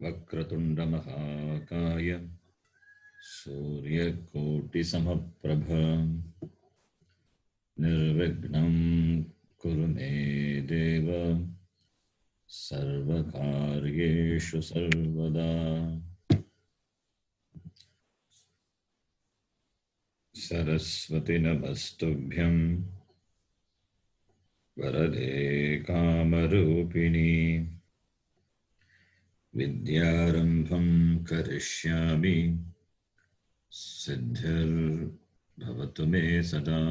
वक्रतुण्डमहाकाय सूर्यकोटिसमप्रभ निर्विघ्नं कुरु मे देव सर्वकार्येषु सर्वदा। सरस्वती नमस्तुभ्यं वरदे कामरूपिणी विद्यारम्भं करिष्यामि सिद्धिर्भवतु मे सदा।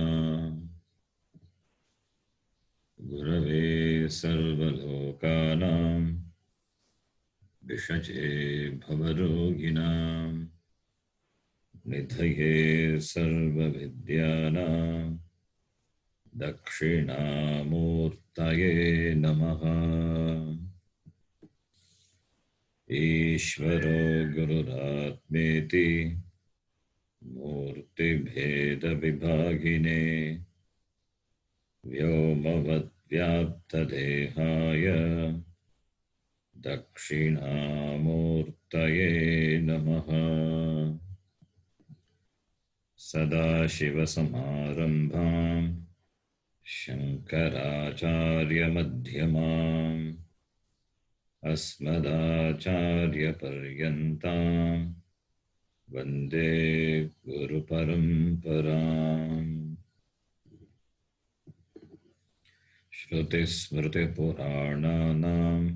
गुरवे सर्वलोकानां विषजे भवरोगिणां निधये सर्वविद्यानां दक्षिणामूर्तये नमः। ईश्वरो गुरुरात्मेति मूर्तिभेदविभागिने व्योमवद्व्याप्तदेहाय दक्षिणामूर्तये नमः। सदाशिवसमारम्भां शङ्कराचार्यमध्यमाम् अस्मदाचार्यपर्यन्तां वन्दे गुरुपरम्पराम्। श्रुतिस्मृतिपुराणानाम्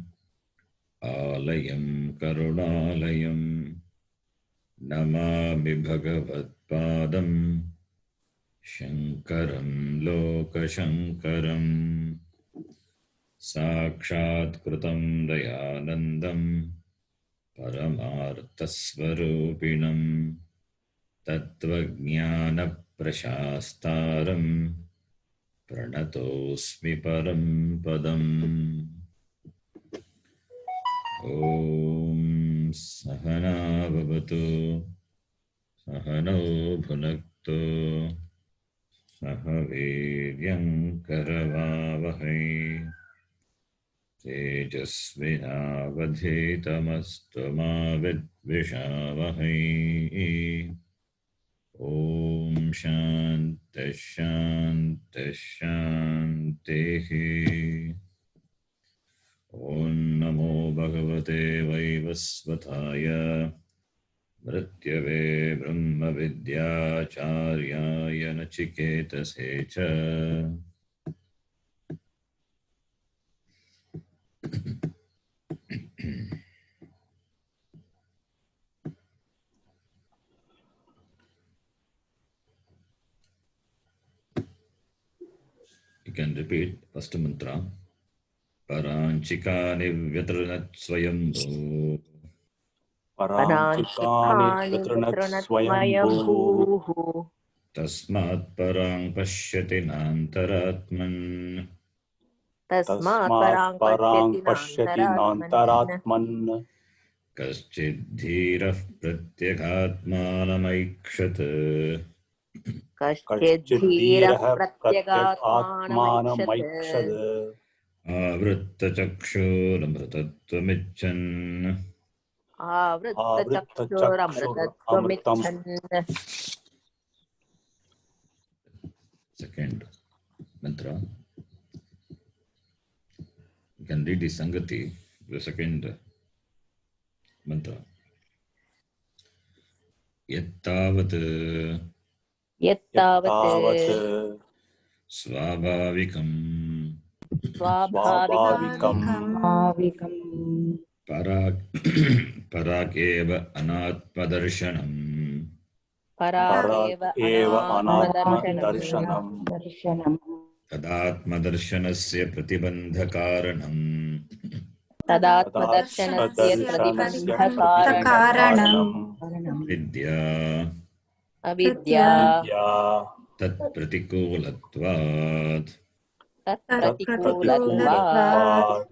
आलयं करुणालयं नमामि भगवत्पादं शङ्करं लोकशङ्करम्। साक्षात्कृतं दयानन्दं परमार्थस्वरूपिणं तत्त्वज्ञानप्रशास्तारं प्रणतोऽस्मि परं पदम्। ॐ सहना भवतु सहनौ भुनक्तु सह वीर्यं करवावहै तेजस्विनावधीतमस्तु मा विद्विषावहै। ॐ शान्तिः शान्तिः शान्तिः। ॐ नमो भगवते वैवस्वताय मृत्यवे ब्रह्मविद्याचार्याय नचिकेतसे च। You can repeat first mantra. Paranchika nivyatranat swayambhu पराञ्चिकानि व्यतृणत् स्वयम्भूः tasmat parang pashyati nantaratman तस्मात् परां पश्यति नान्तरात्मन् kaschid dhirah pratyaghatmanamaikshat कश्चिद्धीरः प्रत्यगात्मानमैक्षत् आवृत्तचक्षुरमृतत्वमिच्छन् आवृत्तचक्षुरमृतत्वमिच्छन्। Second mantra. You can read the Sangati, the second mantra. Yattavat यत्तावत् swabhavikam स्वाभाविकम् parakeva anatmadarshanam परागेव अनात्मदर्शनम् tadatmadarshanasya pratibandhakaranam तदात्मदर्शनस्य प्रतिबन्धकारणम् vidya अविद्या तत्प्रतिकूलत्वात् तत्प्रतिकूलत्वात्।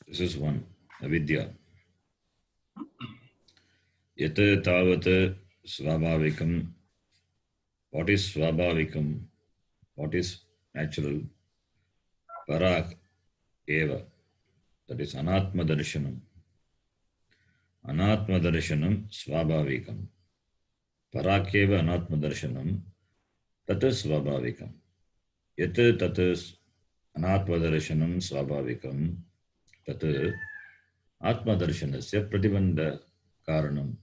This is one, avidya. Yat tavat swabhavikam. What is swabhavikam? What is natural? Parak eva. that is Anatma Darshanam. Anatma Darshanam Swabhavikam. Parakeva Anatma Darshanam Tat Swabhavikam. Yat Tat Anatma Darshanam Swabhavikam Tat Atma Darshanasya Pratibandha Karanam.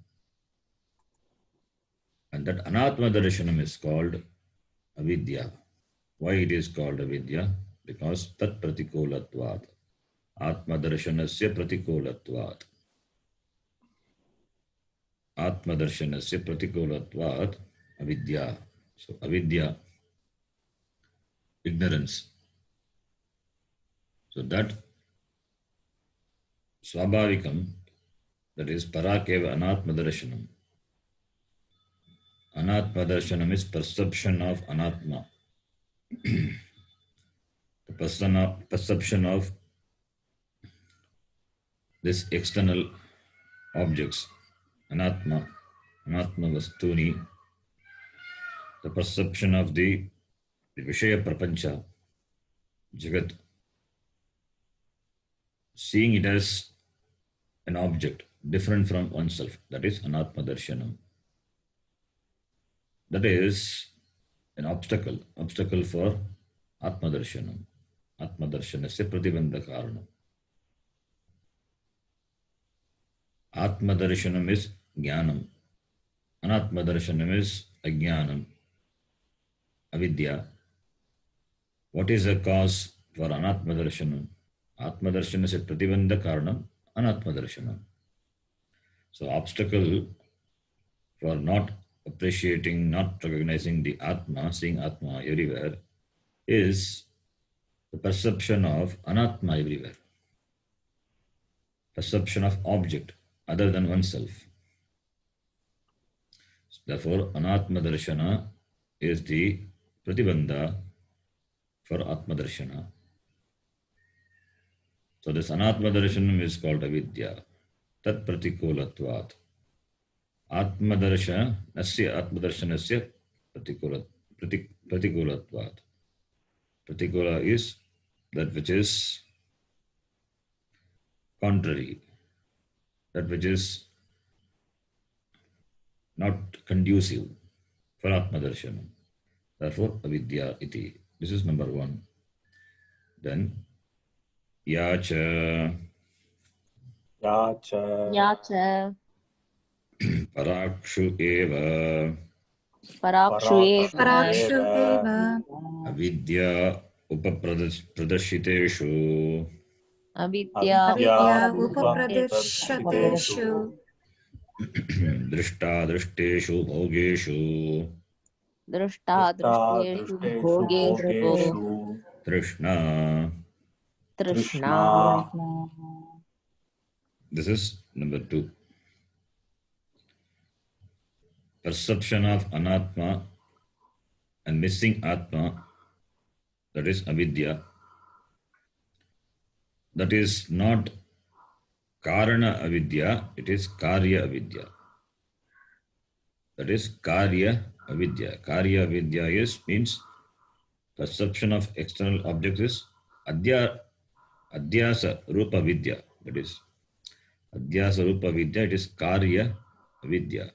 And that Anatma Darshanam is called Avidya. Why it is called Avidya? Because Tat Pratikulatvat. Atma Darshanasya Pratikulatvat. Atma Darshanasya Pratikulatvat Avidya. So Avidya, ignorance. So that Swabhavikam, that is Parakeva Anatma Darshanam. Anatma Darshanam is perception of Anatma. The perception of this external objects, Anatma Vastuni, the perception of the Vishaya Prapancha, Jagat, seeing it as an object different from oneself, that is Anatma Darshanam. That is an obstacle for Atma Darshanam. Atma Darshanasya Pratibandha Karanam. Atma Darshanam is Jnanam. Anatma Darshanam is Ajnanam, Avidya. What is the cause for Anatma Darshanam? Atma Darshanasya Pratibandha Karanam, Anatma Darshanam. So obstacle for not appreciating, not recognizing the Atma, seeing Atma everywhere, is the perception of Anatma everywhere. Perception of object other than oneself. Therefore, Anatma Darshana is the Pratibandha for Atma Darshana. So this Anatma Darshanam is called Avidya. Tat Pratikulatvat. Atma Darshanasya Pratikulatvat. Pratikula is that which is contrary, that which is not conducive for Atma Darshanam. Therefore, Avidya iti. This is number one. Then, Yacha Yacha Parakshu Eva Parakshu eva Parakshu Avidya Upapradashiteshu Avidya Avidya Upapradeshiteshu Upapradeshiteshu Drishta Drishteshu Bhogeshu Drishta Drishteshu Bhogeshu Trishna. Trishna. This is number two. Perception of Anatma and missing Atma, that is Avidya. That is not Karana Avidya, it is Karya Avidya. That is Karya Avidya. Karya Avidya means perception of external objects is Adhyasa Rupa Vidya. That is Adhyasa Rupa Vidya, it is Karya Avidya.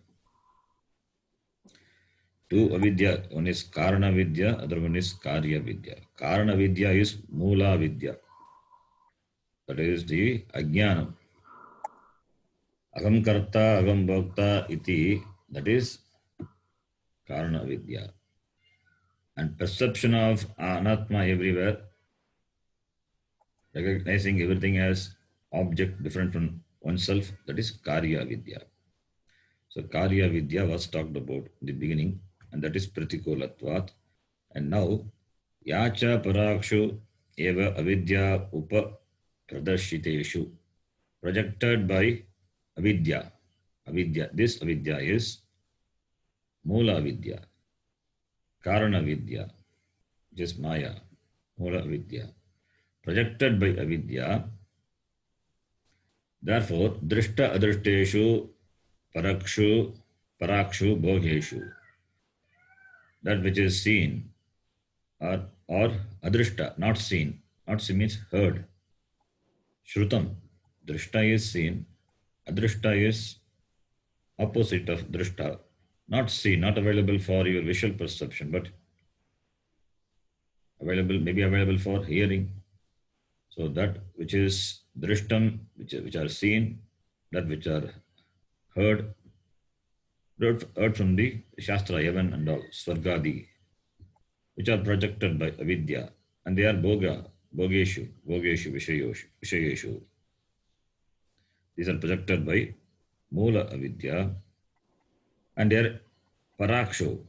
Two Avidya, one is Karana Vidya, other one is Karya Vidya. Karana Vidya is Mula Vidya. That is the Ajnanam. Agam Karta, Agam Bhokta iti, that is Karana Vidya. And perception of Anatma everywhere, recognizing everything as object different from oneself, that is Karya Vidya. So Karya Vidya was talked about in the beginning, and that is Pratikulatvat. And now, Yacha Parakshu Eva Avidya Upa Pradashiteshu, projected by Avidya. Avidya. This Avidya is Mula Vidya, Karana Vidya, just Maya, Mula Vidya. Projected by Avidya. Therefore, Drishta Adrishteshu Parakshu Bhogeshu. That which is seen or Adrishta, not seen. Not seen means heard. Shrutam. Drishta is seen. Adrishta is opposite of drishta. Not seen, not available for your visual perception, but available, maybe available for hearing. So that which is drishtam, which are seen, that which are heard, heard from the Shastra, Yavan and all, Swargadi, which are projected by avidya, and they are bhogeshu, vishayeshu. These are projected by Mula avidya, and they are paraksho.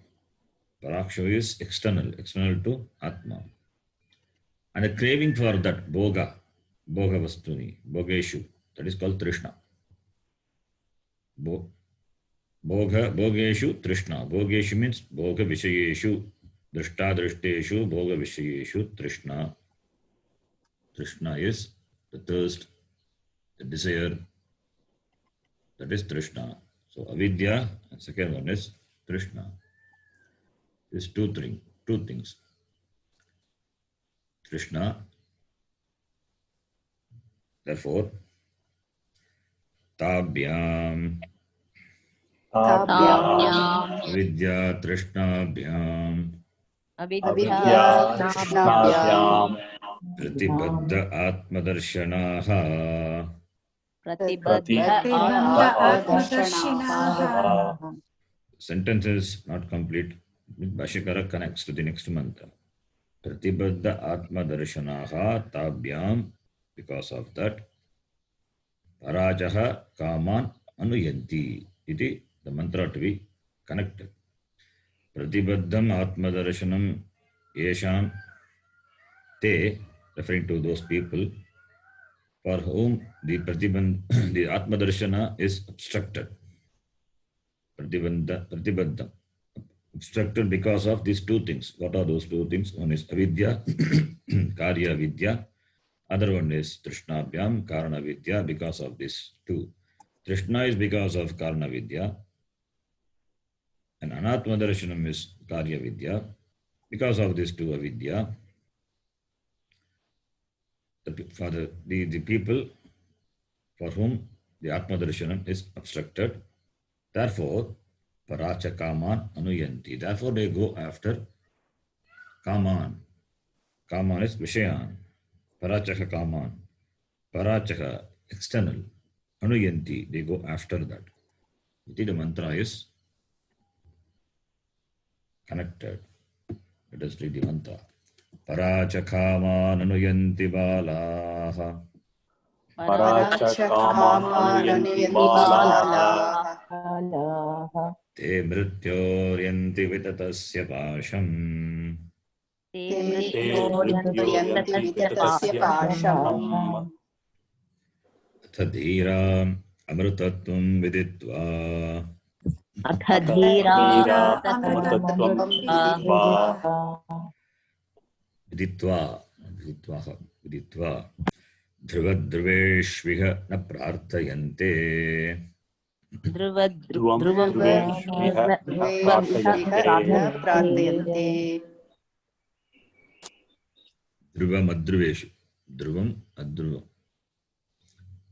Paraksho is external to Atma. And a craving for that bhoga vastuni, bhogeshu, that is called trishna. Bhogeshu trishna. Bhogeshu means bhoga vishayeshu, drishta drishteshu, bhoga vishayeshu trishna. Trishna is the thirst, the desire, that is trishna. So avidya, and second one is trishna. These two things. Trishna. Therefore, tabhyam, avidya trishnabhyam, Avidya Avidya-trishnabhyam pratibadda atmadarshanaha. Pratibandha Pratibandha Atmadarshinaha. Atmadarshinaha. Sentence is not complete. Bhashikara connects to the next mantra. Pratibadda atmadarshanaha tabhyam. Because of that, parajaha kaman anuyanti. Iti the mantra to be connected. Pratibaddham atmadarshanam yesham te, referring to those people for whom the atmadarshana is obstructed. Pratibandha, obstructed because of these two things. What are those two things? One is avidya, karya vidya. Other one is trishnabhyam, karana vidya, because of these two. Trishna is because of karana vidya, and anatmadarshanam is karya vidya. Because of these two avidya, for the people for whom the atmadarshanam is obstructed, therefore, paracha kaman anuyanti. Therefore, they go after kaman. Kaman is vishayan. Parachaha kaman. Parachaha, external. Anuyanti, they go after that. The mantra is connected. Let us read the mantra. Paracha kaman anuyanti balaha. Paracha kaman anuyanti balaha. Te mrityoryanti vitatasya pasham. Te mrityoryanti vitasya pasham. Atha dhira amrutatvam viditva. Atha dhira Amritattvam viditva dhruvadhruveshviha na prarthayante. Dveshviha na prarthayante. Dhruvam adhruveshu. Dhruvam adhruvam.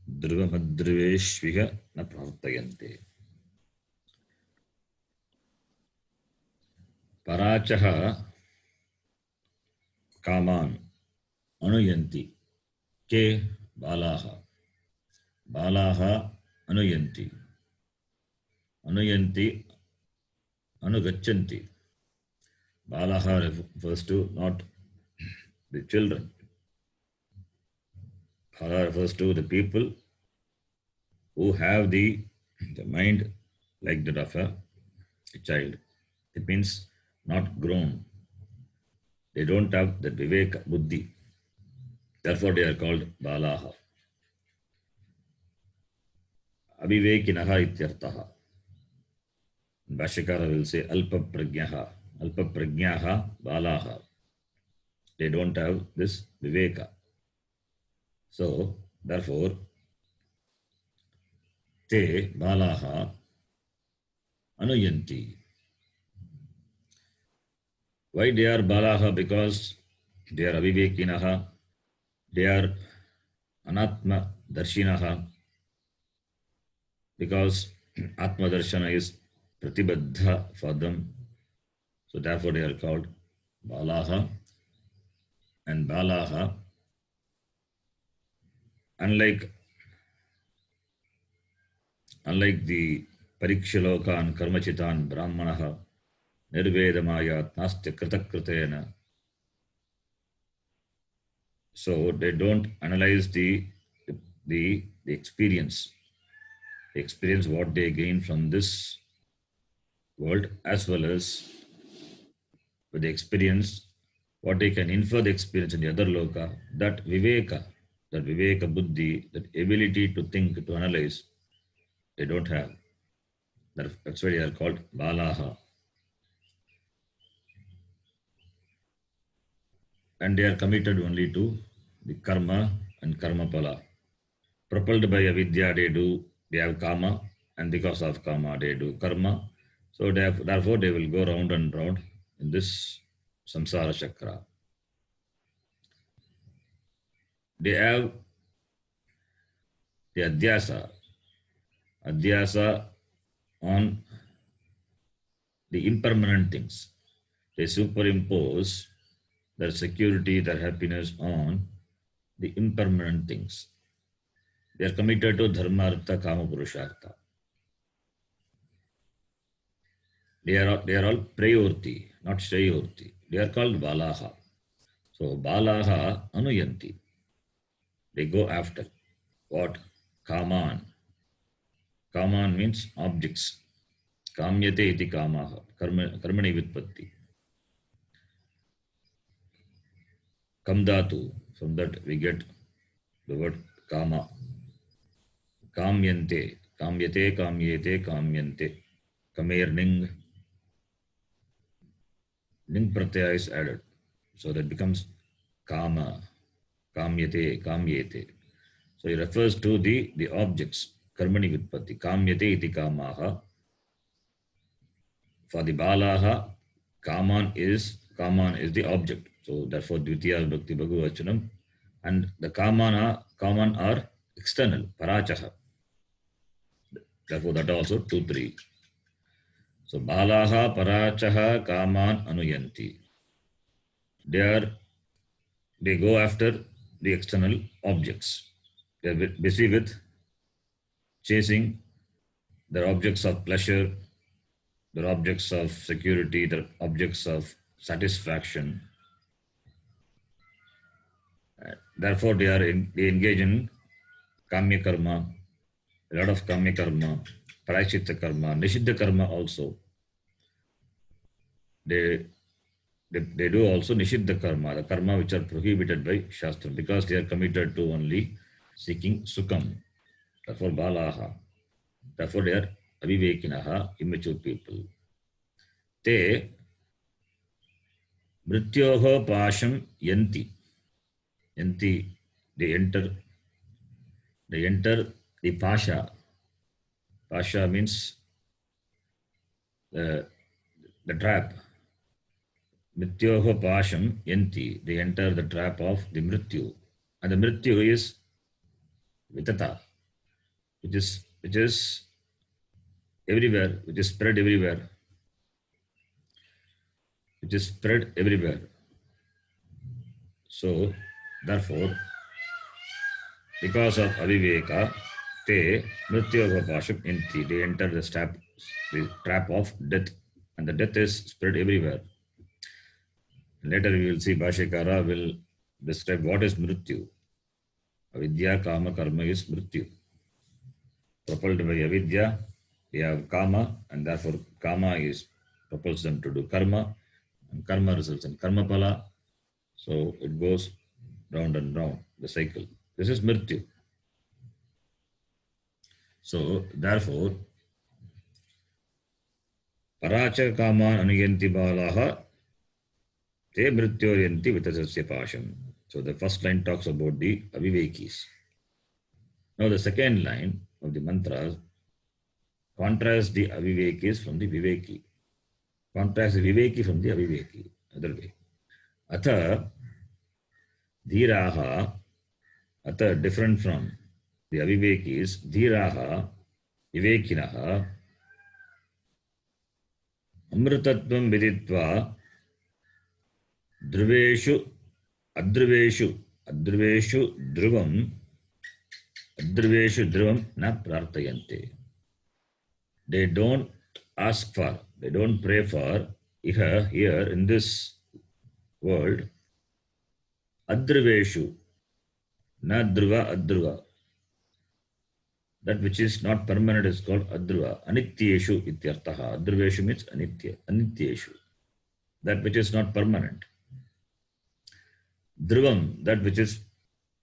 Dhruvam adhruveshviha na prarthayante. Parachaha kaman anuyanti. Ke balaha. Balaha anuyanti. Anuyanti, anugachanti. Balaha refers to not the children. Balaha refers to the people who have the mind like that of a child. It means not grown. They don't have the viveka buddhi. Therefore, they are called balaha. Avivekinaha ityartaha. Bhashikara will say alpa prajnaha balaha. They don't have this viveka. So, therefore, te balaha anuyanti. Why they are balaha? Because they are avivekinaha. They are Anatma Darshinaha, because Atma Darshana is Pratibaddha for them. So therefore they are called Balaha. And Balaha, unlike the Parikshaloka and Karmachitan Brahmanaha, Nirvedamayat Nastya Kritakritena. So they don't analyze the experience, what they gain from this world, as well as with the experience, what they can infer the experience in the other loka, that viveka buddhi, that ability to think, to analyze, they don't have. That's why they are called balaha. And they are committed only to the karma and karma pala. Propelled by avidya, they have kama, and because of kama, they do karma. So therefore, they will go round and round in this samsara chakra. They have the adhyasa on the impermanent things. They superimpose their security, their happiness on the impermanent things. They are committed to dharma, artha, kama, purushartha. They are all prayorti, not shayorti. They are called balaha. So balaha anuyanti. They go after what? Kaman. Kaman means objects. Kamyate iti kamaha. Karmani vitpatti. Kamdatu. From that we get the word kama. Kamyante. Kamyate, kamyete, kamyante. Kamer ning. Ning pratyaya is added. So that becomes kama. Kamyate, kamyete. So it refers to the objects. Karmani vitpatti. Kamyate iti kamaha. For the balaha, kaman is the object. So therefore, Dvitiya Bhakti Bhagavachanam. And the kaman are external, parachaha. Therefore, that also 2, 3. So balaha, parachaha, kaman, anuyanti. They go after the external objects. They are busy with chasing their objects of pleasure, their objects of security, their objects of satisfaction. Therefore, they engage in kamya karma, a lot of kamya karma, prayaschitta karma, nishiddha karma also. They do also nishiddha karma, the karma which are prohibited by Shastra, because they are committed to only seeking sukham. Therefore, balaha. Therefore, they are avivekinaha, immature people. Te mrityoho pasham yanti. Yanti, they enter the pasha. Pasha means the trap. Mrityoho pasham yanti, they enter the trap of the mrityu. And the mrityu is vitata, which is everywhere, which is spread everywhere. Which is spread everywhere. So, therefore, because of aviveka, they mrityoho pasham yanti, they enter the trap of death. And the death is spread everywhere. Later we will see Bhashyakara will describe what is mrityu. Avidya, kama, karma is mrityu. Propelled by avidya, we have kama, and therefore kama propels them to do karma, and karma results in karma pala. So it goes round and round, the cycle. This is mrityu. So therefore, paracha kama anuyanti balaha te mrityoryanti vitasasya pasham. So the first line talks about the avivekis. Now the second line of the mantras contrasts the avivekis from the viveki. Contrasts the viveki from the aviveki. Other way. Atha dhiraha Ata different from the avivekis, dhiraha, vivekinaha, amritatvam viditva, dhruveshu, adhruveshu, adhruveshu dhruvam na prartayante. They don't ask for, they don't pray for here in this world, adhruveshu, na dhruva adhruva. That which is not permanent is called adhruva. Anityeshu ityartaha. Adhruveshu means anitya. Anityeshu. That which is not permanent. Dhruvam, that which is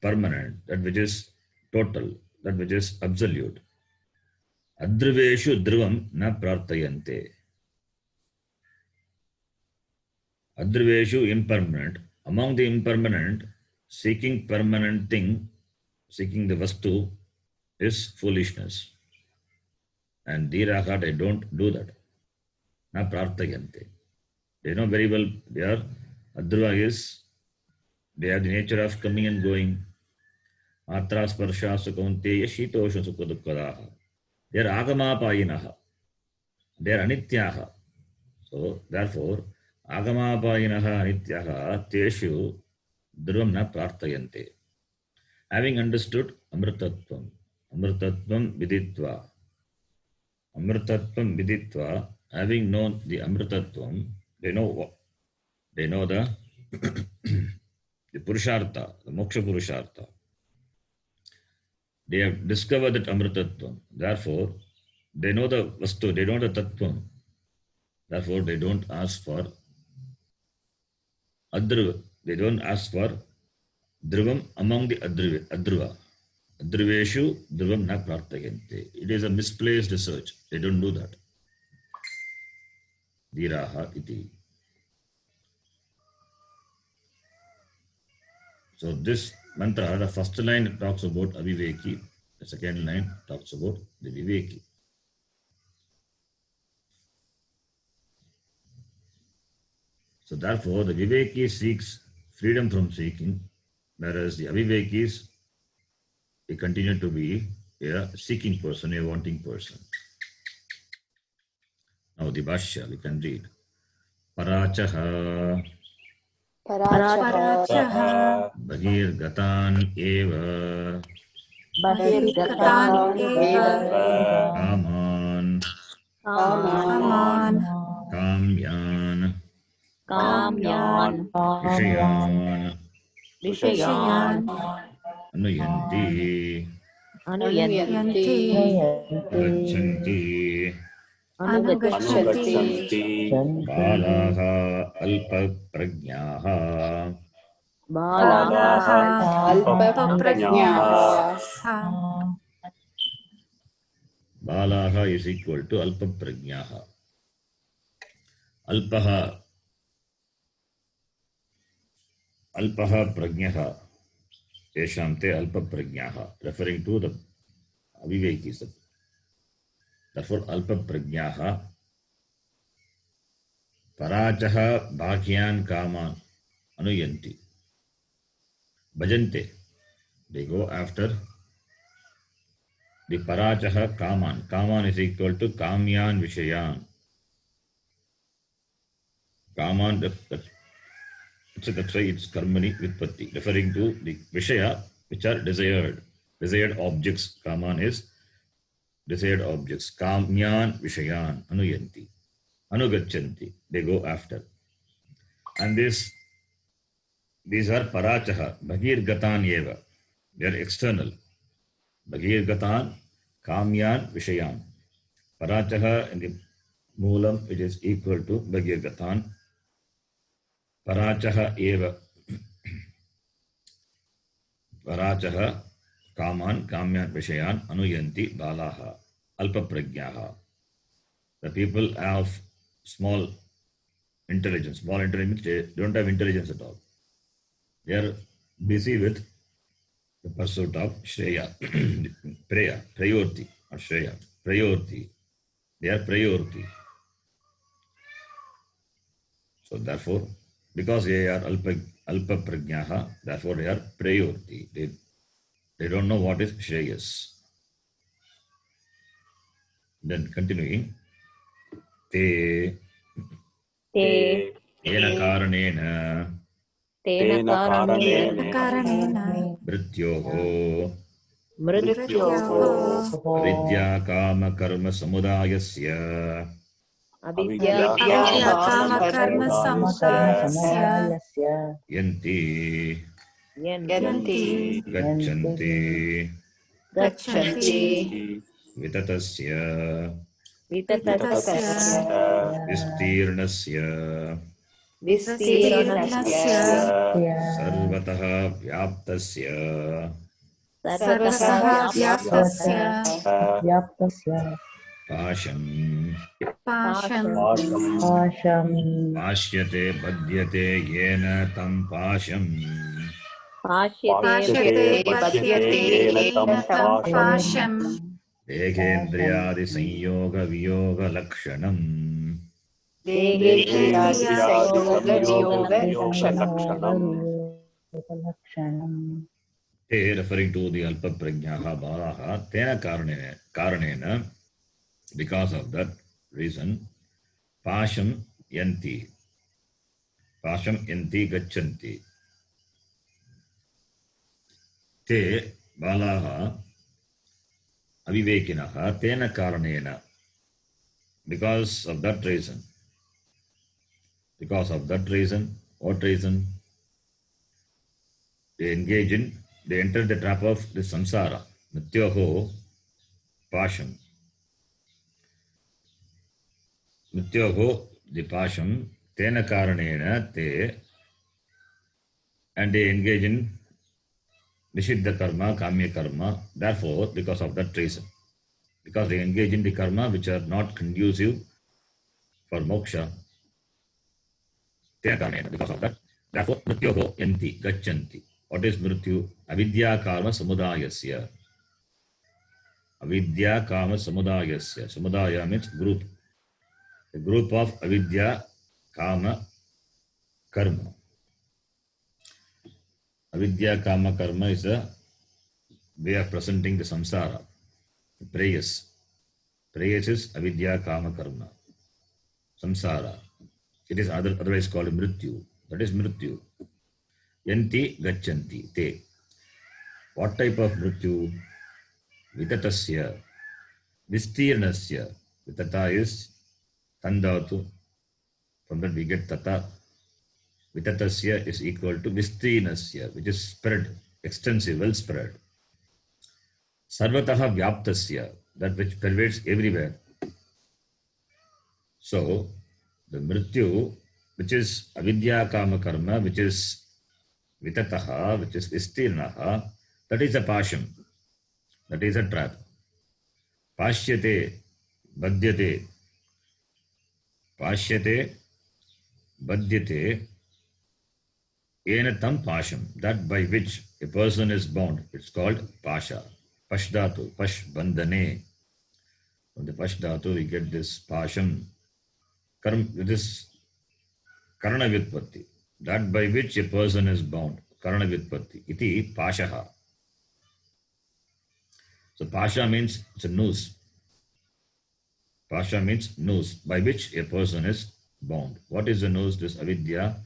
permanent, that which is total, that which is absolute. Adhruveshu dhruvam na prartayante. Adhruveshu impermanent. Among the impermanent, seeking permanent thing, seeking the vastu, is foolishness. And dhiraha, they don't do that. Na prartayante. They know very well they are, adhruva is, they have the nature of coming and going. Atra sparsha sukaunteya shitosha sukadukadaha. They are agamapayinaha. They are anityaha. So, therefore, agamapayinaha anityaha teshu dhruvam na prartayante. Having understood amritatvam, amritatvam viditva, having known the amritatvam, they know what? They know the the purushartha, the moksha purushartha. They have discovered that amritatvam. Therefore, they know the vastu, they know the tattvam. Therefore, they don't ask for adhruva. They don't ask for dhruvam among the adhruva. Adhruveshu dhruvam na prartayante. It is a misplaced research. They don't do that. Dhiraha iti. So this mantra, the first line talks about aviveki, the second line talks about the viveki. So therefore, the viveki seeks freedom from seeking, whereas the avivekis, they continue to be a seeking person, a wanting person. Now the Bhashya, we can read. Parachaha Parachaha Bhagirgatan eva Bahirgatan eva Kaman Kaman Kamyan Kamyan Vishayan Vishayan Anuyanti Anuyanti Gachanti Anugachanti Balaha Alpa Prajnaha. Balaha Alpaprajnaha. Balaha is equal to Alpa Prajnaha. Alpaha Prajnaha. Eshamte Alpa Prajnaha. Referring to the avivekis. Therefore, Alpa Prajnaha. Parachaha Bhakyan Kaman Anuyanti. Bhajante. They go after the Parachaha Kaman. Kaman is equal to Kamyan Vishayan. Kaman, that's why it's Karmani Vitpatti, referring to the Vishaya, which are desired objects. Kaman is desired objects. Kamyan Vishayan Anuyanti. Anugachanti. They go after. And these are Parachaha, Bhagirgatan eva. They are external. Bhagirgatan, Kamyan, Vishayan. Parachaha in the Moolam, it is equal to Bhagirgatan. Parachaha eva. Parachaha, Kaman, Kamyan, Vishayan, Anuyanti, Balaha, Alpa Prajnaha. The people have small intelligence. Small intelligence, they don't have intelligence at all. They are busy with the pursuit of Shreya, Prayorti, not Shreya, Prayorti. They are Prayorti. So therefore, because they are Alpa Prajnaha, therefore they are Prayorti. They don't know what is Shreyas. Then continuing, Te Te Ena Karanena Tena Karanena कारणेन Mrityoho Mrityoho मृत्योः Avidya Kama Karma Samudayasya Avidya अविद्या Kama कामकर्मसमुदायस्य Yanti Yanti यन्ति Gachanti Gachanti Vitatasya विततस्य Vitatasya Vistirnasya Vistiranasya Sarvataha Vyaptasya सर्वतः Sarvataha व्याप्तस्य Vyaptasya Pasham पाशं Pashyate Badhyate Yena Tam Pasham Pashyate पाश्यते Bhadyate पद्यते येन तं पाशं Dekhendriyadi Sanyoga Viyoga Lakshanam. Dehendriyadi देहेन्द्रियादिसंयोगवियोगलक्षणम् Te referring to the Alpa Prajnaha Balaha Tena Karanena, because of that reason, Pasham Yanti Gachanti. Te Balaha Avivekinaha Tena Karanena, because of that reason. What reason? They enter the trap of the samsara, Mrityoho Pasham. Mrityoho, the Pasham, Tena Karanena, Te, and they engage in Nishiddha Karma, Kamya Karma. Therefore, because of that reason, because they engage in the karma which are not conducive for moksha, Tena Karanena, because of that. Therefore, Mrityoho Yanti, Gachanti. What is Mrityu? Avidya Karma Samudayasya. Avidya Kama Samudayasya. Samudaya means group. The group of Avidya Kama Karma. Avidya Kama Karma is a way of presenting the samsara. Prayas. Prayas is Avidya Kama Karma. Samsara. It is otherwise called Mrityu. That is Mrityu. Yanti Gachanti. Te. What type of Mrityu? Vitatasya. Vistirnasya. Vitata is Tandatu. From that we get Tata. Vitatasya is equal to Vistirnasya, which is spread, extensive, well spread. Sarvataha Vyaptasya, that which pervades everywhere. So, the Mrityu, which is Avidya Kama Karma, which is Vitataha, which is Vistirnaha, that is a Pasham. That is a trap. Pashyate, Badhyate. Pashyate, Badhyate, Yena Tam Pasham. That by which a person is bound. It's called Pasha. Pashdatu, Pash Bandhane. From the Pashdatu we get this Pasham. This Karana Vyutpatti. That by which a person is bound. Karana Vyutpatti. Iti Pashaha. So Pasha means it's a noose. Pasha means noose by which a person is bound. What is the noose? This Avidya,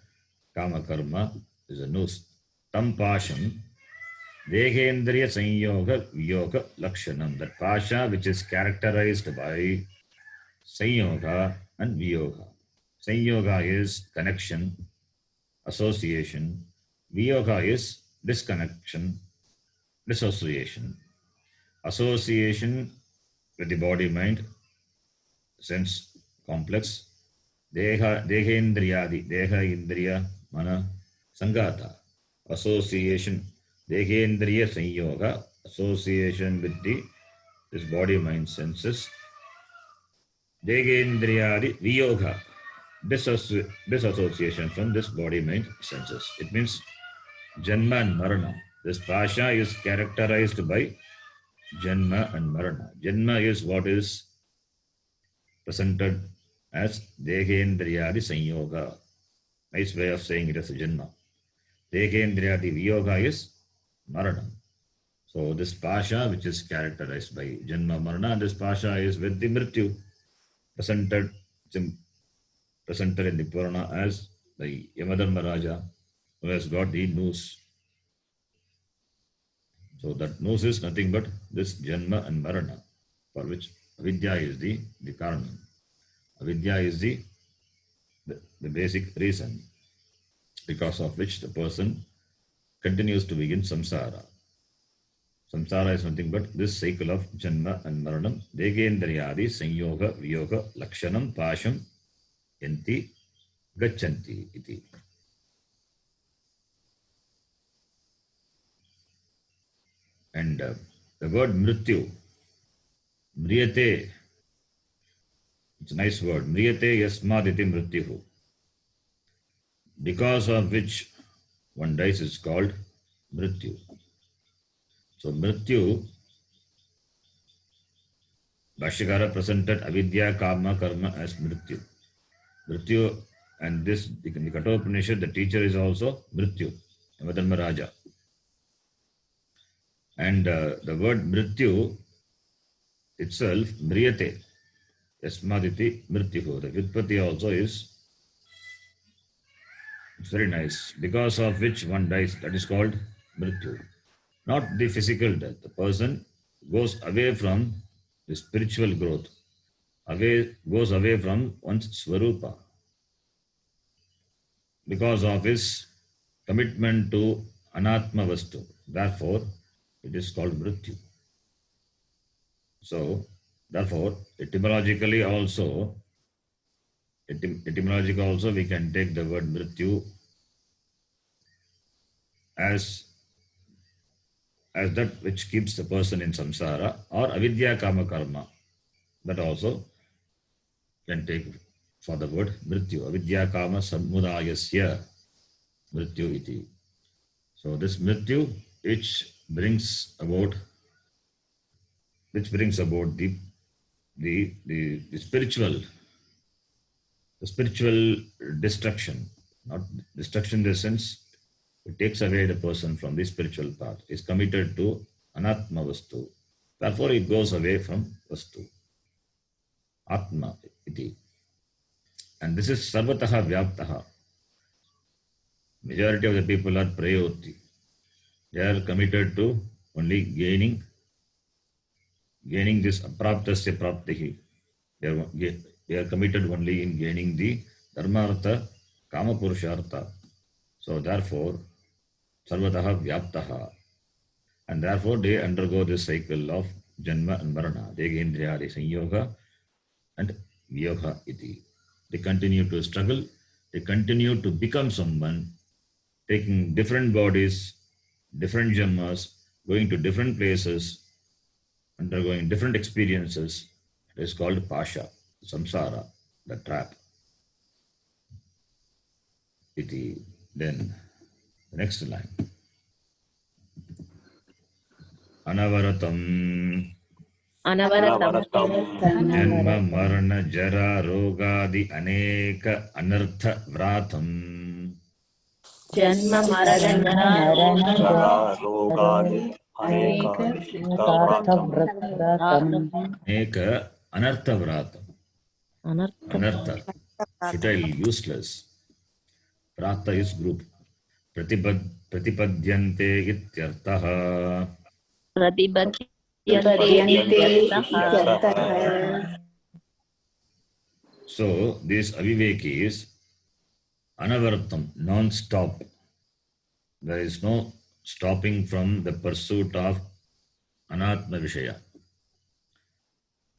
Kama Karma is a noose. Tam Pasham, Dehendriya Sanyoga Viyoga Lakshanam. That Pasha which is characterized by Sanyoga and Viyoga. Sanyoga is connection, association. Viyoga is disconnection, dissociation. Association with the body, mind, sense complex. Deha Indriyadi, Deha Indriya Mana Sangata. Association, Dehendriya Sanyoga, association with this body, mind, senses. Dehendriyadi Viyoga, disassociation from this body, mind, senses. It means Janma and Marana. This Pasha is characterized by Janma and Marana. Janma is what is presented as Dehendriyadi Sanyoga. Nice way of saying it as a Janma. Dehendriyadi Viyoga is Marana. So this Pasha, which is characterized by Janma Marana, and this Pasha is with the Mrityu, presented, presented in the Purana as the Yamadharma Raja, who has got the noose. So that noose is nothing but this Janma and Marana, for which Avidya is the Karanam. Avidya is the basic reason because of which the person continues to be in samsara. Samsara is nothing but this cycle of Janma and Maranam, Degendriyadi, Sanyoga, Vyoga, Lakshanam, Pasham, Yanti, Gachanti, iti. And the word Mrityu, Mriyate, it's a nice word, Mriyate Yasmaditi Mrityuhu. Because of which one dies is called Mrityu. So Mrityu, Bhashyakara presented Avidya, Kama, Karma as Mrityu. Mrityu, and this, in the Kathopanishad, the teacher is also Mrityu, Yamadharma Raja. And the word Mrityu itself, Mriyate, Yasmaditi Mrityuhu. The Vyutpati also is, it's very nice, because of which one dies, that is called Mrityu. Not the physical death. The person goes away from the spiritual growth, goes away from one's Swarupa, because of his commitment to Anatma Vastu. Therefore, it is called Mrityu. So, therefore, etymologically also, we can take the word Mrityu as that which keeps the person in samsara, or Avidya Kama Karma. That also can take for the word Mrityu. Avidya Kama Samudayasya Mrityu iti. So this Mrityu, which brings about the spiritual destruction. Not destruction in the sense it takes away the person from the spiritual path. Is committed to Anatma Vastu. Therefore, it goes away from Vastu. Atma iti. And this is Sarvataha Vyaptaha. Majority of the people are Prayoti. They are committed to only gaining this Apraptasya Praptihi. They are committed only in gaining the Dharmartha, Kama Purushartha. So therefore, Sarvataha Vyaptaha. And therefore they undergo this cycle of Janma and Marana. Degendriyadi Sanyoga and Vyoga iti. They continue to struggle. They continue to become someone, taking different bodies, different Janmas, going to different places, undergoing different experiences. It is called Pasha, Samsara, the trap. Iti. Then the next line. Anavaratam Janma Marana Jara Rogadi Aneka Anartha Vratam. Janma Marana Rogadi Aneka Anartha Vratam. Anartha, futile, useless. Prata is group. Pratipadyante ityartaha. So, this aviveki is anavartam, non-stop. There is no stopping from the pursuit of anatma vishaya.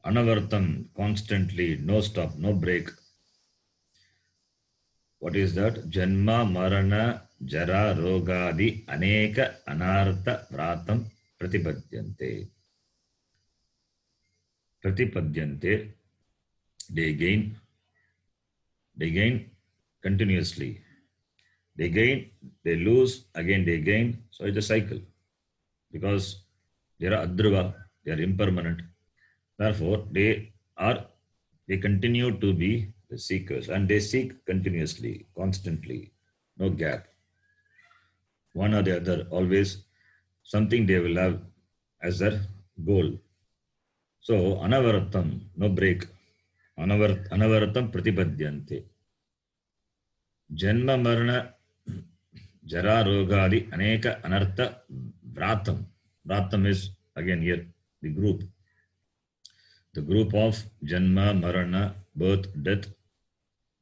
Anavartam, constantly, no stop, no break. What is that? Janma, Marana, Jara, Rogadi, Aneka, Anartha, Vratam, Pratipadyante. Pratipadyante, they gain continuously. They gain, they lose, again they gain. So it's a cycle. Because they are adruva, they are impermanent. Therefore, they continue to be the seekers, and they seek continuously, constantly, no gap. One or the other, always something they will have as their goal. So anavaratam, no break. Anavaratam pratipadyante. Janma marana jara rogadi aneka anartha vratam. Vratam is again here the group. The group of janma, marana, birth, death,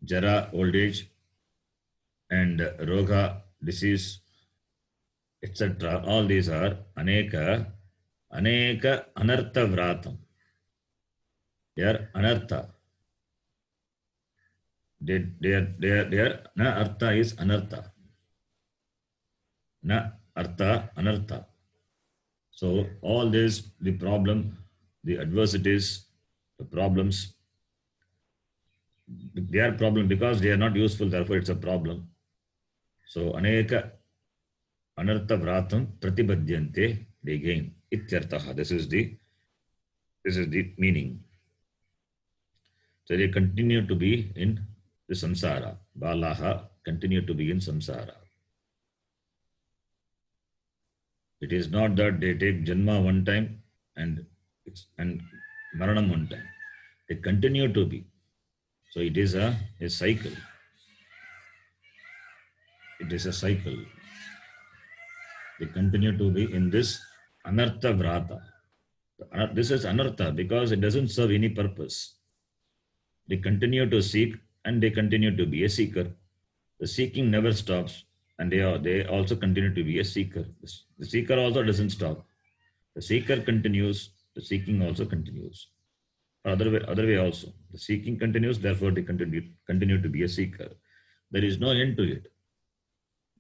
jara, old age, and roga, disease, etc. All these are aneka anartha vratam. They are anartha. They are na artha is anartha. Na artha anartha. So all this, the problem, the adversities, the problems, they are problem because they are not useful, therefore it's a problem. So aneka anartha vratam pratipadyante, they gain. Ityartaha. This is the meaning. So they continue to be in the samsara. Balaha continue to be in samsara. It is not that they take janma one time and maranam one time. They continue to be. So it is a cycle. It is a cycle. They continue to be in this anartha vrata. This is anartha because it doesn't serve any purpose. They continue to seek and they continue to be a seeker. The seeking never stops, and they also continue to be a seeker. The seeker also doesn't stop. The seeker continues, the seeking also continues. Other way also. The seeking continues, therefore they continue to be a seeker. There is no end to it.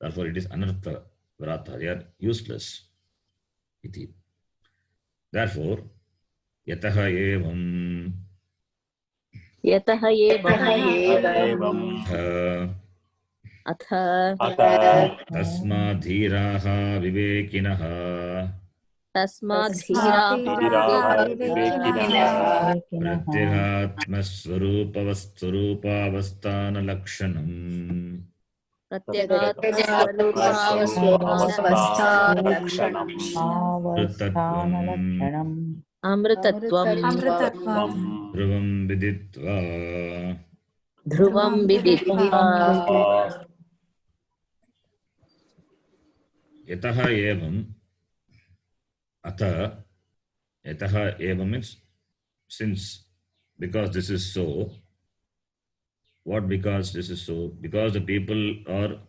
Therefore it is anartha vrata. They are useless. Iti. Therefore, yataha evam यतः एवम् अथ तस्माद्धीराः विवेकिनः प्रत्यगात्मस्वरूपावस्थानलक्षणम् अमृतत्वम् ध्रुवं विदित्वा यतः एवं अथ यतः एवं means since, because this is so. What because this is so? Because the people are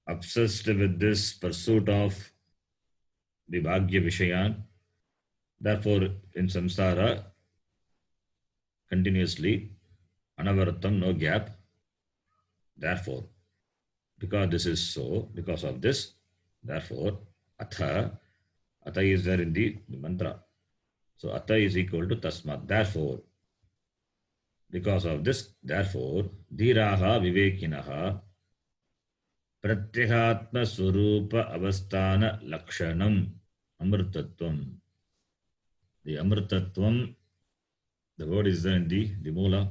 obsessed with this pursuit of the bhagya vishayan. Therefore, in samsara, continuously, anavaratam, no gap. Therefore, because this is so, because of this, therefore, atha is there in the mantra. So, atha is equal to tasmat. Therefore, because of this, therefore, dhiraha vivekinaha pratyahatma swarupa avasthana lakshanam amritatvam. The amritatvam, the word is there in the moola.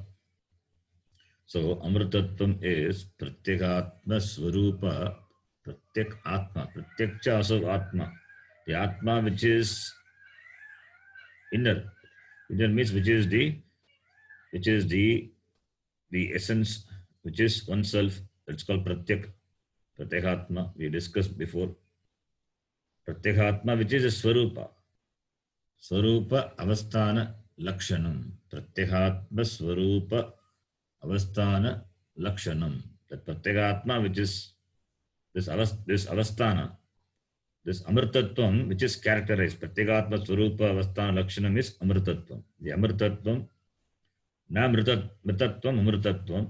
So, amritatvam is pratyekatma swarupa, pratyek atma, pratyekcha also atma. The atma which is inner means which is the essence, which is oneself. It's called pratyekatma. We discussed before. Pratyekatma which is a swarupa. Swarupa avasthana lakshanam. Pratyekatma swarupa avasthana lakshanam. That pratyekatma which is this avasthana, this amritatvam which is characterized. Pratyekatma swarupa avasthana lakshanam is amritatvam. The amritatvam, na mritatvam amritatvam.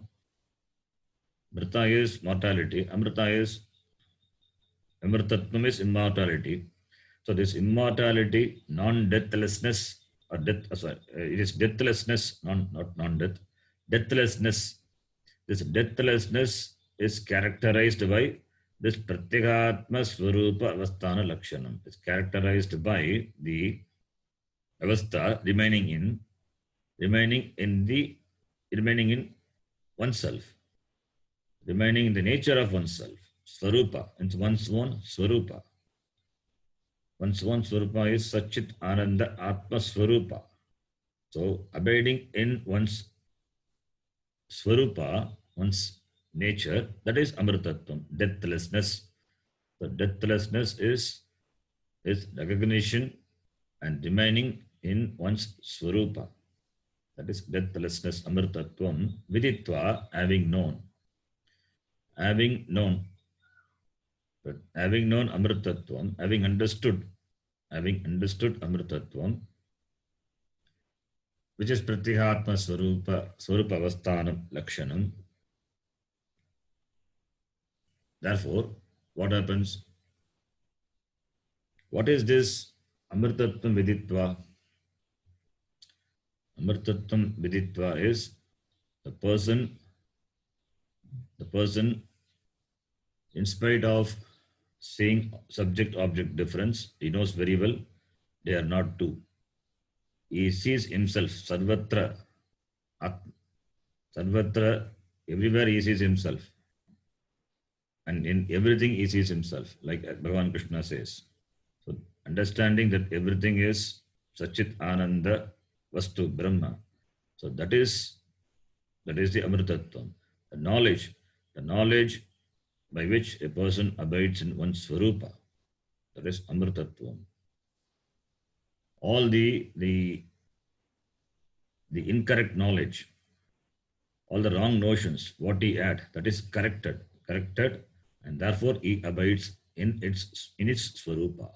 Mrita is mortality. Amritatvam is immortality. So this immortality, non-deathlessness, or death, it is deathlessness, not non-death. Deathlessness. This deathlessness is characterized by this pratyekatma swarupa avasthana lakshanam. It's characterized by the avastha remaining in oneself, remaining in the nature of oneself. Swarupa, it's one's own swarupa. One's own Swarupa is Satchit Ananda Atma Swarupa. So abiding in one's Swarupa, one's nature, that is Amritattvam, deathlessness. So deathlessness is recognition and remaining in one's Swarupa. That is deathlessness, Amritattvam, Viditva, having known. Having known. But having known Amritattvam, having understood Amritattvam, which is Pratyahatma Swarupa Avasthanam Lakshanam. Therefore, what happens? What is this Amritattvam Viditva? Amritattvam Viditva is the person, in spite of seeing subject-object difference, he knows very well they are not two. He sees himself, sarvatra, everywhere he sees himself. And in everything he sees himself, like Bhagavan Krishna says. So understanding that everything is Satchit Ananda Vastu Brahma. So that is the Amritattvam. The knowledge by which a person abides in one's Swarupa. That is Amritattvam. All the incorrect knowledge, all the wrong notions, what he had, that is corrected, and therefore he abides in its Swarupa.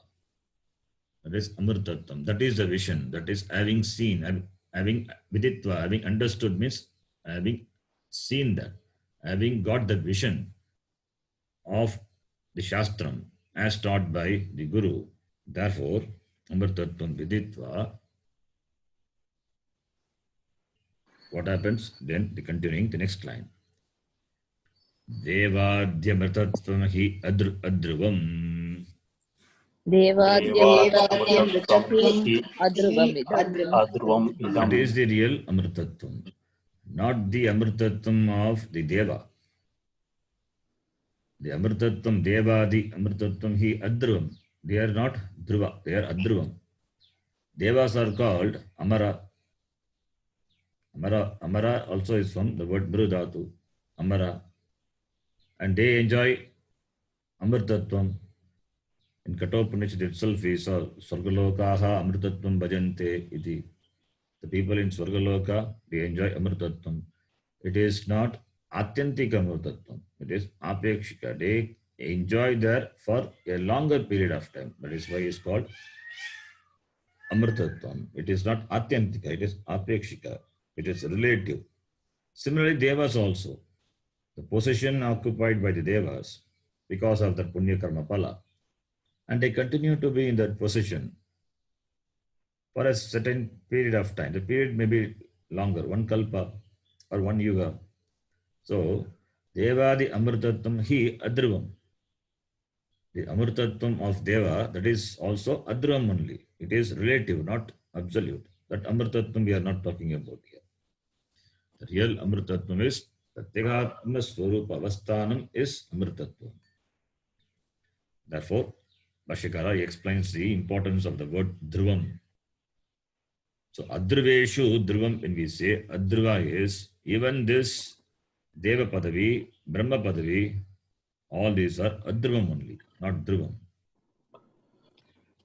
That is Amritattvam. That is the vision. That is having seen, having viditva, having understood means having seen that, having got the vision of the Shastram as taught by the Guru. Therefore, Amritattvam viditva. What happens? Then the continuing the next line. Devadhyamritattvam hi adruvam. That is the real Amritattvam, not the Amritattvam of the Deva. The Amritattvam, Devadi Amritattvam hi adruvam. They are not Dhruva, they are adruvam. Devas are called Amara. Amara also is from the word Brudhatu, Amara. And they enjoy Amritattvam. In Kathopanishad itself we saw Swargalokaha Amritattvam bhajante iti. The people in Swargaloka, they enjoy Amritattvam. It is not Atyantika Amritattvam. It is Apekshika. They enjoy there for a longer period of time. That is why it's called Amritattvam. It is not Atyantika, it is Apekshika. It is relative. Similarly, Devas also. The position occupied by the Devas because of the Punya Karma Pala. And they continue to be in that position for a certain period of time. The period may be longer, one kalpa or one yuga. So, Devadi Amritattvam hi adruvam. The Amritattvam of Deva, that is also adruvam only. It is relative, not absolute. That Amritattvam we are not talking about here. The real Amritattvam is Pratyagatma Swarupa Avasthanam is Amritattvam. Therefore, Bhashyakara explains the importance of the word Dhruvam. So, Adhruveshu Dhruvam, when we say Adhruva is, even this Deva Padavi, Brahma Padavi, all these are Adhruvam only, not Dhruvam.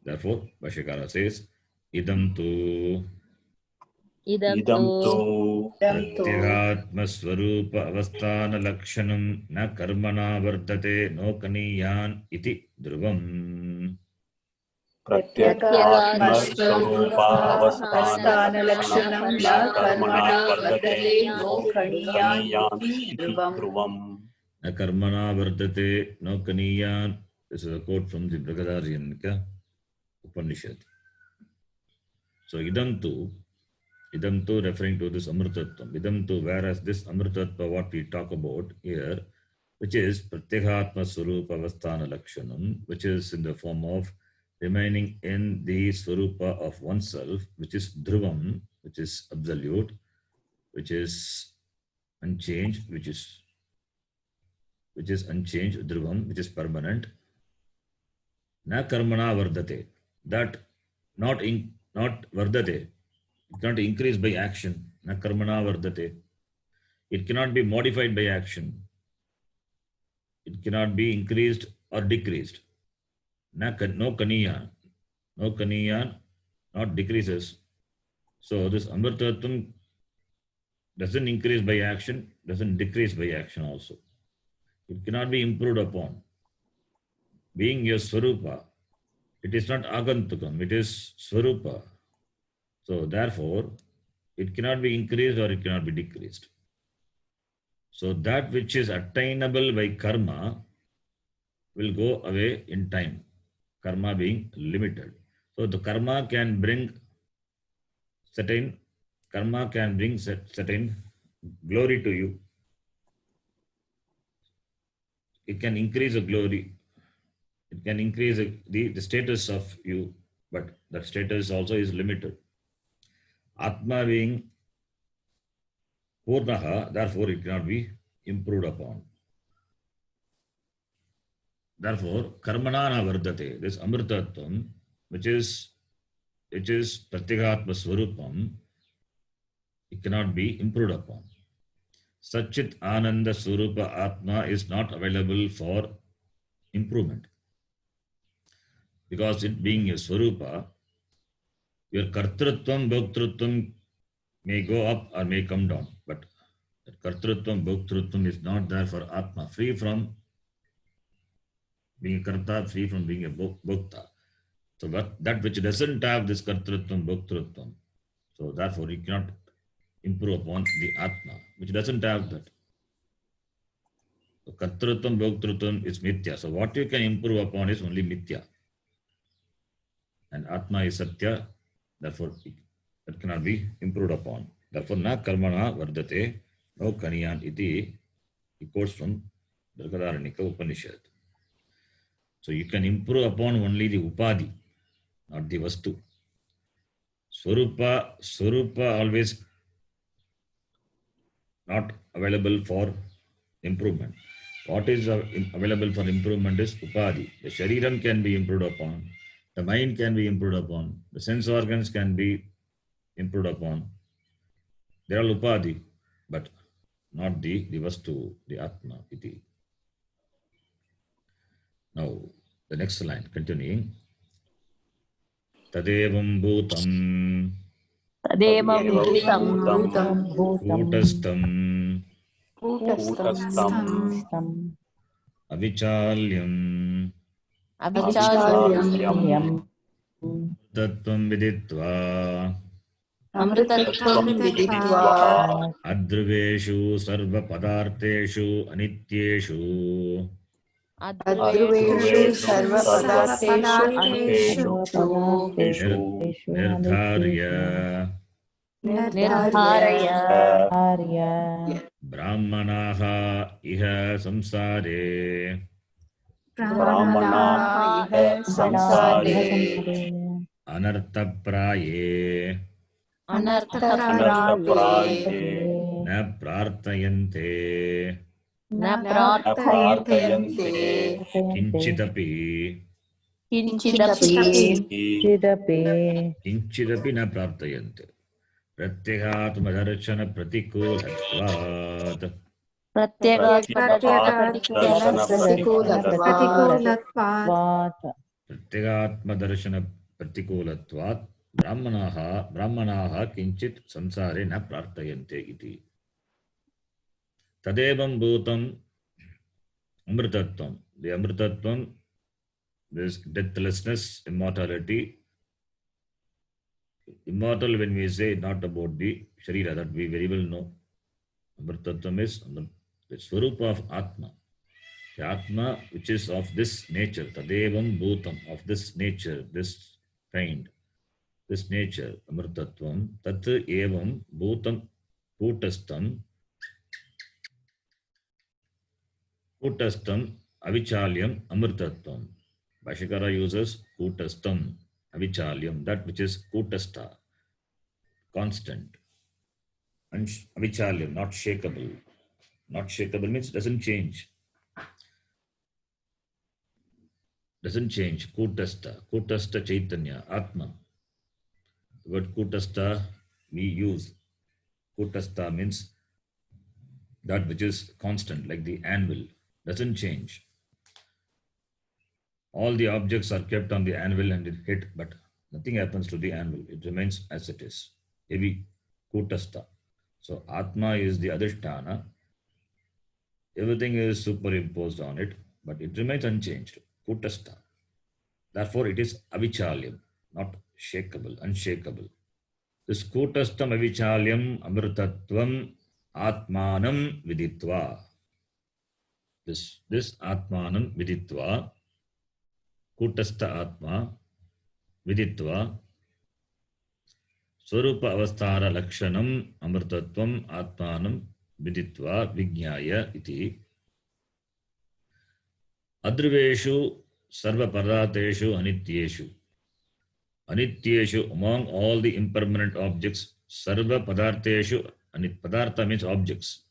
Therefore, Bhashyakara says, Idam tu Pratyagatma Swarupa Avasthana Lakshanam na karmana vardate no kaniyan iti dhruvam. Pratyagatma Swarupa Avasthana Lakshanam na karmana vardate no kaniyan iti dhruvam. Na karmana vardate no kaniyan. This is a quote from the Brihadaranyaka Upanishad. So idam tu referring to this Amritattvam. Idam tu, whereas this Amritattva what we talk about here, which is Pratyagatma Swarupa Avasthana Lakshanam, which is in the form of remaining in the Swarupa of oneself, which is Dhruvam, which is absolute, which is unchanged, which is unchanged, Dhruvam, which is permanent. Na karmana vardate. that not vardate. It cannot increase by action. Na karmana vardate. It cannot be modified by action. It cannot be increased or decreased. No kaniya. No kaniya, not decreases. So this amrtatvam doesn't increase by action, doesn't decrease by action also. It cannot be improved upon. Being your swarupa, it is not agantukam, it is swarupa. So therefore, it cannot be increased or it cannot be decreased. So that which is attainable by karma will go away in time. Karma being limited. So the karma can bring certain glory to you. It can increase the glory. It can increase the status of you, but that status also is limited. Atma being Purnaha, therefore it cannot be improved upon. Therefore, karmanana vardate, this amrtatvam, which is pratyagatma swarupam, it cannot be improved upon. Sachit ananda swarupa atma is not available for improvement. Because it being a swarupa, your kartrutvam, bhoktrutvam may go up or may come down, but kartrutvam, bhoktrutvam is not there for atma, free from being a karta, free from being a bhokta. So that which doesn't have this kartrutvam, bhoktrutvam, so therefore it cannot improve upon the atma, which doesn't have that. So kartrutvam, bhoktrutvam is mithya. So what you can improve upon is only mithya. And atma is satya, therefore it cannot be improved upon. Therefore, na karmana vardate, no kaniyan iti. It quotes from Brihadaranyaka Upanishad. So you can improve upon only the upadhi, not the vastu. Swarupa always not available for improvement. What is available for improvement is upadhi. The shariram can be improved upon. The mind can be improved upon. The sense organs can be improved upon. They are all upadhi, but not the vastu, the atma, iti. Now, the next line, continuing. Tadevam bhutam Tadevam bhutam kūtastam Kūtastam avichalyam avichalyam tattvam viditva amritatvam viditva adhruveshu sarva padarteshu anityeshu adhruveshu sarva Sarvapadarteshu nirtharya nirdharaya brahmanaha iha samsare Brahmana iha samsare anarthapraye anarthapraye na prartayante na prarthayante kinchitapi kinchidapi na prartayante pratyekatmadarshana pratikulatvat Pratikulatvat pratyekatmadarshana pratikulatvat brahmanaha kinchit samsare na prartayante iti. Tadevam bhutam amritatvam. The amritatvam, this deathlessness, immortality. Immortal, when we say, not about the sharira, that we very well know. Amritatvam is the swarupa of Atma. The Atma which is of this nature, Tadevam bhutam, of this nature, this kind, this nature, Amritatvam, tat evam bhutam kutastam avichalyam amritatvam. Bhashikara uses kutastam avichalyam, that which is kutastha, constant. And avichalyam, not shakeable. Not shakeable means doesn't change. doesn't change. Kutastha Chaitanya, Atma. The word Kutastha we use. Kutastha means that which is constant, like the anvil, doesn't change. All the objects are kept on the anvil and it hit, but nothing happens to the anvil. It remains as it is. Heavy, Kutastha. So Atma is the Adhisthana. Everything is superimposed on it, but it remains unchanged. Kutastha. Therefore, it is avichalyam, not shakable, unshakable. This Kutastham avichalyam amritatvam atmanam viditva. This atmanam viditva, Kutastha atma viditva, Swarupa avasthara lakshanam amritatvam atmanam viditva vijnaya iti. Adriveshu sarva padateshu anityeshu. Anityeshu, among all the impermanent objects, sarva padartheshu, padartha means objects.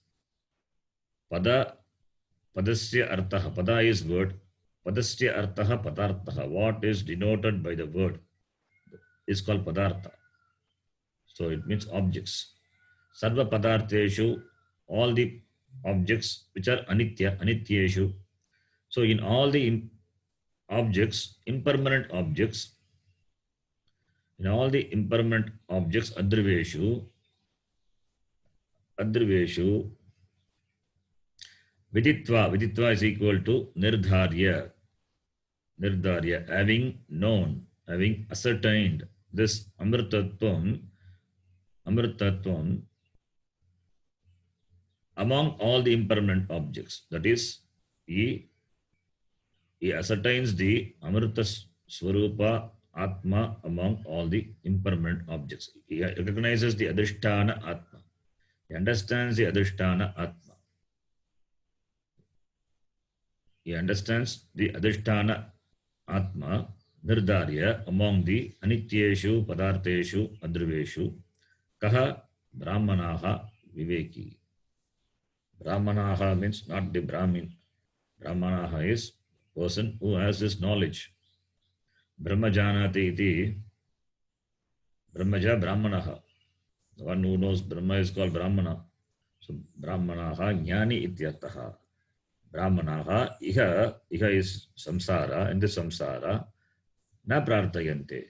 Padasya arthaha, pada is word, padasya arthaha padarthaha, what is denoted by the word is called padartha. So it means objects. Sarva padartheshu, all the objects which are anitya, anityeshu. So in all the objects, impermanent objects, in all the impermanent objects, adriveshu, viditva is equal to nirdharya, having known, having ascertained this amritatvam among all the impermanent objects. That is, he ascertains the amrita swarupa Atma among all the impermanent objects. He recognizes the Adhisthana Atma. He understands the Adhisthana Atma. He understands the Adhisthana Atma Nirdharya among the Anityeshu, Padartheshu, Adriveshu. Kaha Brahmanaha Viveki. Brahmanaha means not the Brahmin. Brahmanaha is person who has this knowledge. Brahma janati iti, Brahmaja Brahmanaha. The one who knows Brahma is called Brahmana. So Brahmanaha jnani ityartaha. Brahmanaha iha is samsara, in the samsara na prarthayante.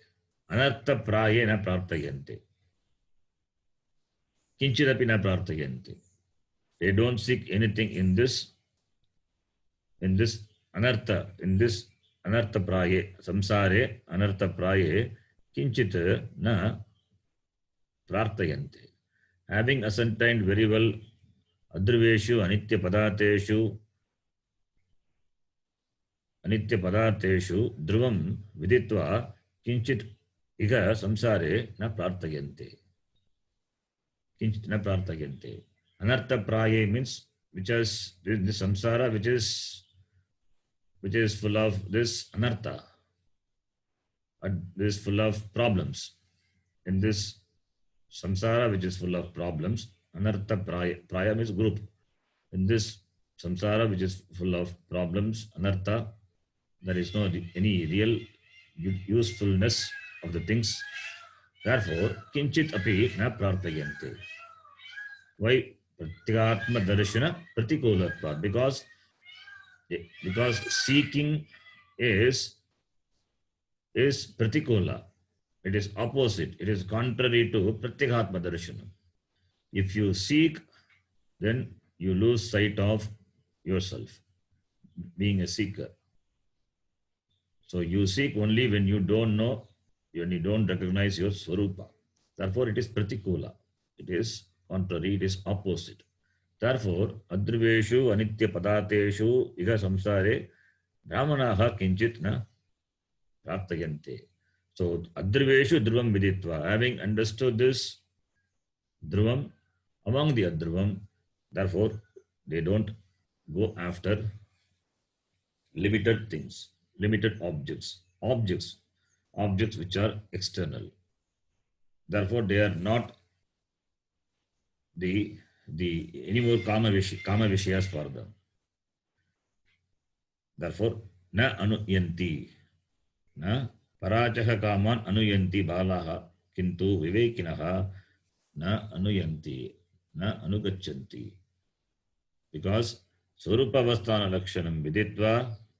Anartha praye na prarthayante. Kinchidapi na prarthayante. They don't seek anything in this anartha, in this anartha praye, samsare anartha praye, kinchit na prarthayante. Having ascertained very well adriveshu, anitya padateshu, dhruvam viditva, kinchit iga samsare na prarthayante. Kinchit na prarthayante. Anartha praye means which is the samsara, which is full of this anartha, this full of problems. In this samsara, which is full of problems, anartha praya means group. In this samsara, which is full of problems, anartha, there is no any real usefulness of the things. Therefore, kinchit api na prarthayante. Why? Pratyagatma darshana pratikulatva. Because seeking is pratikula. It is opposite. It is contrary to pratyagatma darshana. If you seek, then you lose sight of yourself, being a seeker. So you seek only when you don't know, when you don't recognize your swarupa. Therefore, it is pratikula. It is contrary, it is opposite. Therefore, adriveshu, anitya padateshu, iga samsare, brahmanaha kinchit na prarthayante. So, adriveshu dhruvam viditva, having understood this dhruvam among the adhruvam, therefore, they don't go after limited things, limited objects which are external. Therefore, they are not the any more kama vishayas for them. Therefore, न अनुयन्ति, न पराचः कामान् अनुयन्ति बालाः, किन्तु विवेकिनः न अनुयन्ति, न अनुगच्छन्ति. Because स्वरूपावस्थान लक्षणं विदित्वा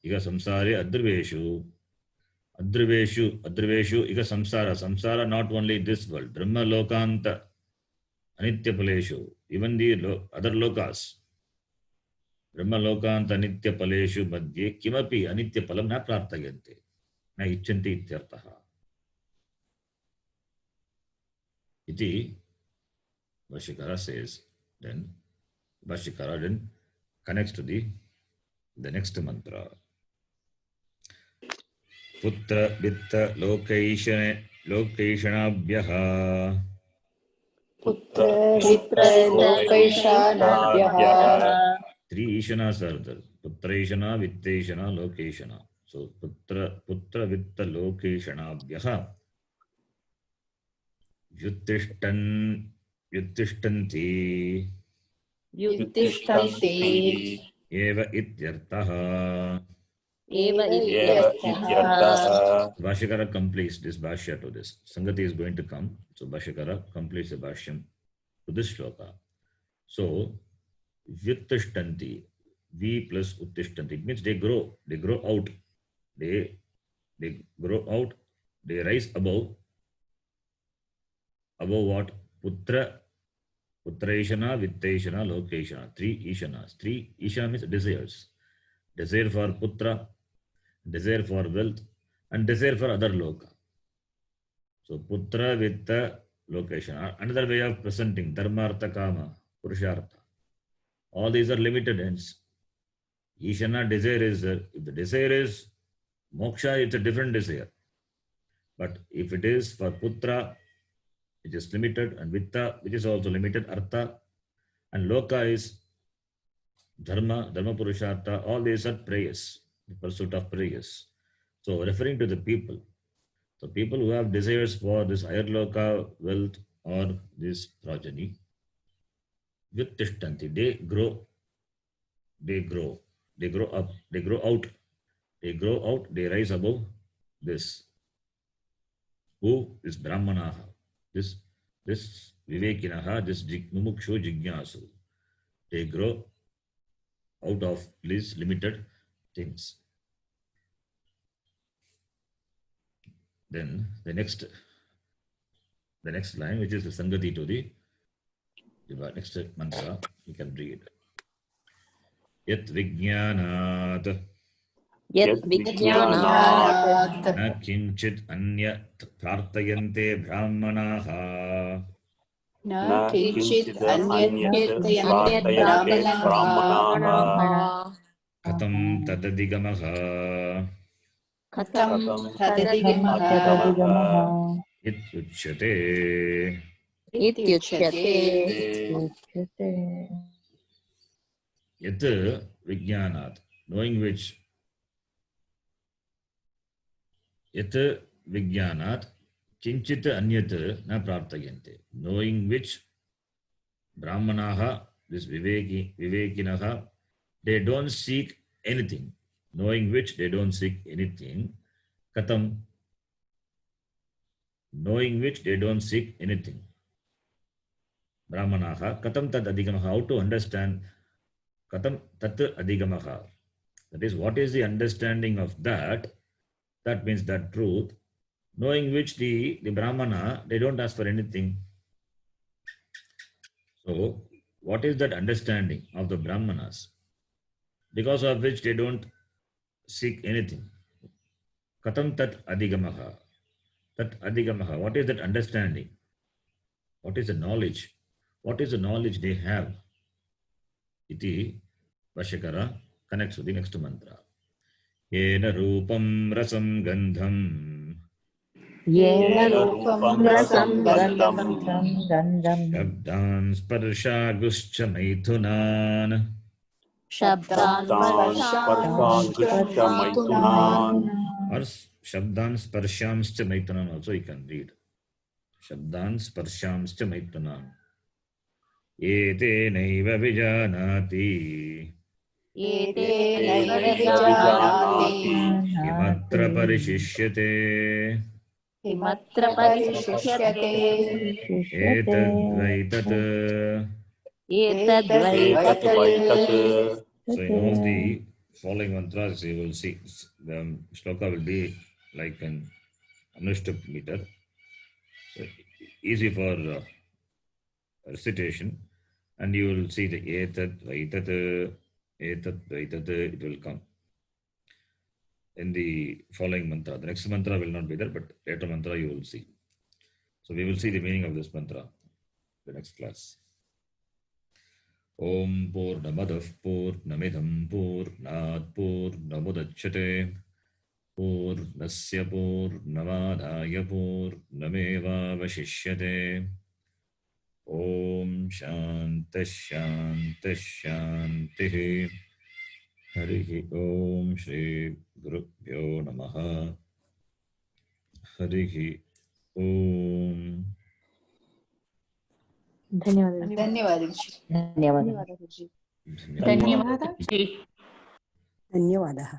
इह संसारे अद्रवेषु इह संसार not only this world, ब्रह्म लोकांत अनित्यफलेषु, even the other lokas, ब्रह्म लोकांत अनित्यफलेषु मध्ये किमपि अनित्यफलं न प्रार्थयन्ते, न इच्छन्ति इत्यर्थः. इति Bhashyakara says. Then Bhashyakara then connects to the next mantra. Putra vitta lokaishanabhyaha. Putra lokaishanabhyaha. Three ishanas are there. Putra ishana, vitta ishana, lokeshana. So putra vitta lokeshanabhyaha. Yuttishtanti eva ityartha. Bhashyakara completes this bhashya to this. Sangati is going to come. So Bhashyakara completes the bhashyam to this shloka. So Vyuttishtanti, V plus Uttishtanti, it means they grow out. They grow out, they rise above what? Putraishana, Vittaishana, Lokeshana. Three ishanas. Three ishana means desires. Desire for putra, desire for wealth, and desire for other loka. So putra, vitta, lokeshana. Another way of presenting dharma, artha, kama, purushartha. All these are limited ends. Ishana desire is there. If the desire is moksha, it's a different desire. But if it is for putra, it is limited, and vitta, which is also limited, artha, and loka is dharma purushartha. All these are prayers, the pursuit of prayers. So referring to the people, so people who have desires for this higher loka, wealth, or this progeny, Vyuttishtanti, they grow up, they grow out, they rise above this. Who is Brahmanaha? This Vivekinaha, this Mumukshu Jignasu. They grow out of these limited things. Then the next line, which is the Sangati to the next mantra, you can read. Yat Vijnanat na kinchit anyat prartayante brahmanaha. Na kinchit anyat prartayante brahmanaha. Katam tadadigamaha. Ityuchyate. Yat Vijnanat, knowing which. Yat Vijnanat kinchit anyat na prartayante, knowing which Brahmanaha, this Vivekinaha, they don't seek anything. Knowing which they don't seek anything. Katam, knowing which they don't seek anything. Brahmanaha, katam tad adhigamaha, how to understand katam tat adhigamaha. That is, what is the understanding of that? That means that truth, knowing which the Brahmana, they don't ask for anything. So, what is that understanding of the Brahmanas? Because of which they don't seek anything. Katam tat adhigamaha. Tat adhigamaha. What is that understanding? What is the knowledge? What is the knowledge they have? Iti Bhashyakara connects with the next mantra. Yena rupam rasam gandham. Shabdan sparsha guscha maithunan. Or Shabdan Sparshamscha Maithanan also you can read. Shabdan Sparshamscha Maithanan. Ete Naiva Vijanati. एतेनैव विजानाति किमत्र परिशिष्यते किमत्र परिशिष्यते एतद्वैतत् एतद्वैतत् So in all the following mantras you will see the shloka will be like an Anushtup meter. So easy for recitation, and you will see the etat vaitat it will come in the following mantra. The next mantra will not be there, but later mantra you will see. So we will see the meaning of this mantra the next class. Om Purnamadah Purnamidam Purnat Purnamudachyate Purnasya Purnamadaya Purnamevavashishyate. Om Shanti Shanti Shanti. Harihi Om Shri Gurubhyo Namaha. Harihi Om. ಧನ್ಯವಾದಗಳು. ಧನ್ಯವಾದಗಳು. ಧನ್ಯವಾದಗಳು. ಧನ್ಯವಾದ. ಧನ್ಯವಾದः.